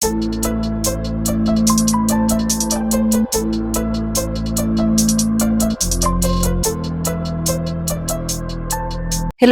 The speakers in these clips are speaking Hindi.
हेलो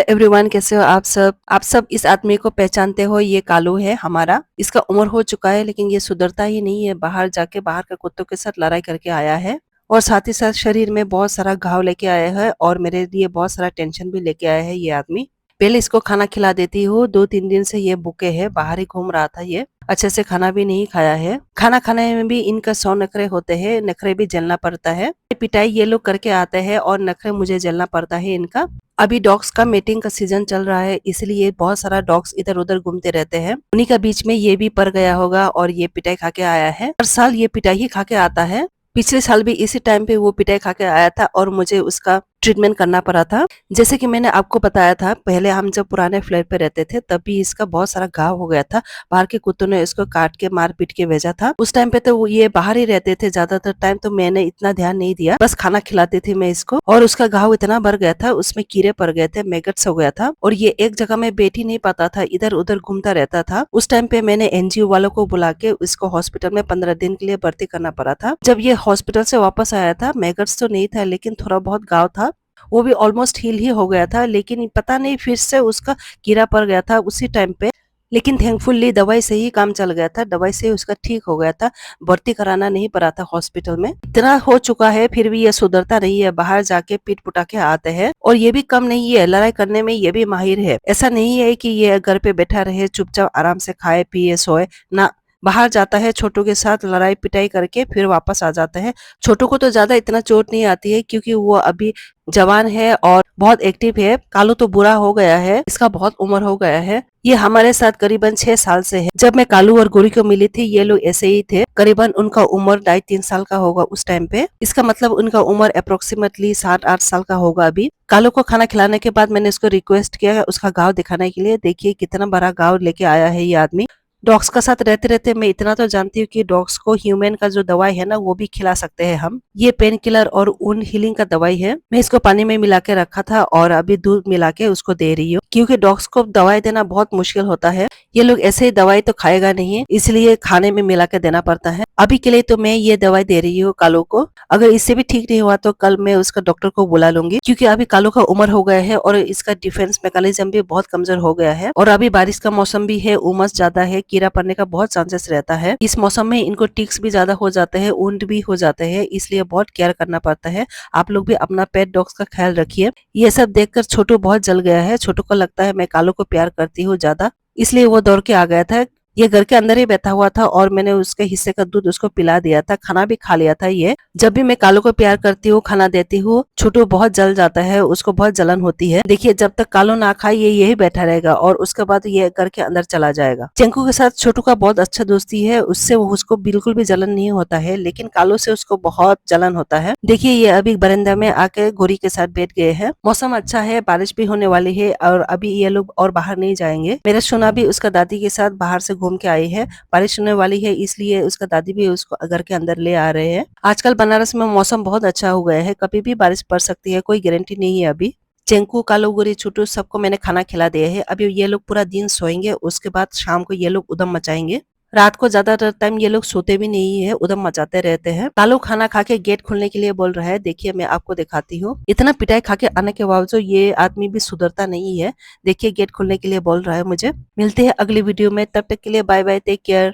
एवरीवन, कैसे हो आप सब इस आदमी को पहचानते हो। ये कालू है हमारा। इसका उम्र हो चुका है लेकिन ये सुधरता ही नहीं है। बाहर जाके बाहर के कुत्तों के साथ लड़ाई करके आया है और साथ ही साथ शरीर में बहुत सारा घाव लेके आया है और मेरे लिए बहुत सारा टेंशन भी लेके आया है ये आदमी। पहले इसको खाना खिला देती हूँ। 2-3 दिन से ये भूखे है, बाहर ही घूम रहा था। ये अच्छे से खाना भी नहीं खाया है। खाना खाने में भी इनका 100 नखरे होते हैं, नखरे भी झेलना पड़ता है। पिटाई ये लोग करके आते हैं और नखरे मुझे झेलना पड़ता है इनका। अभी डॉग्स का मीटिंग का सीजन चल रहा है, इसलिए बहुत सारा डॉग्स इधर उधर घूमते रहते हैं। उन्हीं का बीच में ये भी पड़ गया होगा और ये पिटाई खा के आया है। हर साल ये पिटाई ही खा के आता है। पिछले साल भी इसी टाइम पे वो पिटाई खा के आया था और मुझे उसका ट्रीटमेंट करना पड़ा था। जैसे कि मैंने आपको बताया था, पहले हम जब पुराने फ्लैट पे रहते थे तब भी इसका बहुत सारा घाव हो गया था। बाहर के कुत्तों ने इसको काट के मार पीट के भेजा था। उस टाइम पे तो ये बाहर ही रहते थे ज्यादातर टाइम, तो मैंने इतना ध्यान नहीं दिया, बस खाना खिलाती थी मैं इसको। और उसका घाव इतना भर गया था, उसमें कीड़े पड़ गए थे, मैगट्स हो गया था और ये एक जगह में बैठ ही नहीं पाता था, इधर उधर घूमता रहता था। उस टाइम पे मैंने एनजीओ वालों को बुला के इसको हॉस्पिटल में 15 दिन के लिए भर्ती करना पड़ा था। जब ये हॉस्पिटल से वापस आया था, मैगट्स तो नहीं था लेकिन थोड़ा बहुत घाव था। वो भी ऑलमोस्ट हील ही हो गया था, लेकिन पता नहीं फिर से उसका कीड़ा पड़ गया था उसी टाइम पे। लेकिन थैंकफुली दवाई से ही काम चल गया था, दवाई से उसका ठीक हो गया था। भर्ती कराना नहीं पड़ा था हॉस्पिटल में। इतना हो चुका है फिर भी ये सुधरता नहीं है, बाहर जाके पीट पुटा के आते हैं। और ये भी कम नहीं है, लड़ाई करने में ये भी माहिर है। ऐसा नहीं है कि ये घर पे बैठा रहे चुपचाप आराम से खाए पिए सोए ना, बाहर जाता है छोटू के साथ लड़ाई पिटाई करके फिर वापस आ जाता है। छोटू को तो ज्यादा इतना चोट नहीं आती है क्योंकि वो अभी जवान है और बहुत एक्टिव है। कालू तो बुरा हो गया है, इसका बहुत उम्र हो गया है। ये हमारे साथ करीबन 6 साल से है। जब मैं कालू और गोरी को मिली थी ये लोग ऐसे ही थे। करीबन उनका उम्र 2.5-3 साल का होगा उस टाइम पे। इसका मतलब उनका उम्र अप्रोक्सीमेटली 7-8 साल का होगा अभी। कालू को खाना खिलाने के बाद मैंने इसको रिक्वेस्ट किया उसका घाव दिखाने के लिए। देखिए कितना बड़ा घाव लेके आया है ये आदमी। डॉग्स का साथ रहते रहते मैं इतना तो जानती हूँ कि डॉग्स को ह्यूमन का जो दवाई है ना वो भी खिला सकते हैं हम। ये पेन किलर और उन हीलिंग का दवाई है। मैं इसको पानी में मिला के रखा था और अभी दूध मिला के उसको दे रही हूँ, क्योंकि डॉग्स को दवाई देना बहुत मुश्किल होता है। ये लोग ऐसे ही दवाई तो खाएगा नहीं, इसलिए खाने में मिला के देना पड़ता है। अभी के लिए तो मैं ये दवाई दे रही हूँ कालू को। अगर इससे भी ठीक नहीं हुआ तो कल मैं उसका डॉक्टर को बुला लूंगी, क्योंकि अभी कालू का उम्र हो गया है और इसका डिफेंस मैकेनिज्म भी बहुत कमजोर हो गया है। और अभी बारिश का मौसम भी है, उमस ज्यादा है, कीड़ा पड़ने का बहुत चांसेस रहता है। इस मौसम में इनको टिक्स भी ज्यादा हो जाते हैं, ऊंट भी हो जाते हैं, इसलिए बहुत केयर करना पड़ता है। आप लोग भी अपना पेट डॉग्स का ख्याल रखिए। ये सब देखकर छोटू बहुत जल गया है। छोटू को लगता है मैं कालू को प्यार करती हूँ ज्यादा, इसलिए वो दौड़ के आ गया था। ये घर के अंदर ही बैठा हुआ था और मैंने उसके हिस्से का दूध उसको पिला दिया था, खाना भी खा लिया था ये। जब भी मैं कालू को प्यार करती हूँ, खाना देती हूँ, छोटू बहुत जल जाता है, उसको बहुत जलन होती है। देखिए जब तक कालू ना खाए ये यही बैठा रहेगा और उसके बाद ये घर के अंदर चला जाएगा। चंकू के साथ छोटू का बहुत अच्छा दोस्ती है, उससे उसको बिल्कुल भी जलन नहीं होता है, लेकिन कालू से उसको बहुत जलन होता है। देखिए ये अभी बरामदा में आके गोरी के साथ बैठ गए हैं। मौसम अच्छा है, बारिश भी होने वाली है और अभी ये लोग और बाहर नहीं जाएंगे। मेरा सोना भी उसका दादी के साथ बाहर से घूम के आई है। बारिश होने वाली है इसलिए उसका दादी भी उसको घर के अंदर ले आ रहे हैं। आजकल बनारस में मौसम बहुत अच्छा हो गया है, कभी भी बारिश पड़ सकती है, कोई गारंटी नहीं है अभी। चेंकू कालू गोरी छोटू सबको मैंने खाना खिला दिया है। अभी ये लोग पूरा दिन सोएंगे, उसके बाद शाम को ये लोग उधम मचाएंगे। रात को ज्यादातर टाइम ये लोग सोते भी नहीं है, उधम मचाते रहते हैं। कालू खाना खा के गेट खोलने के लिए बोल रहा है। देखिए मैं आपको दिखाती हूँ। इतना पिटाई खा के आने के बावजूद ये आदमी भी सुधरता नहीं है। देखिए गेट खोलने के लिए बोल रहा है मुझे। मिलते हैं अगली वीडियो में, तब तक के लिए बाय बाय, टेक केयर।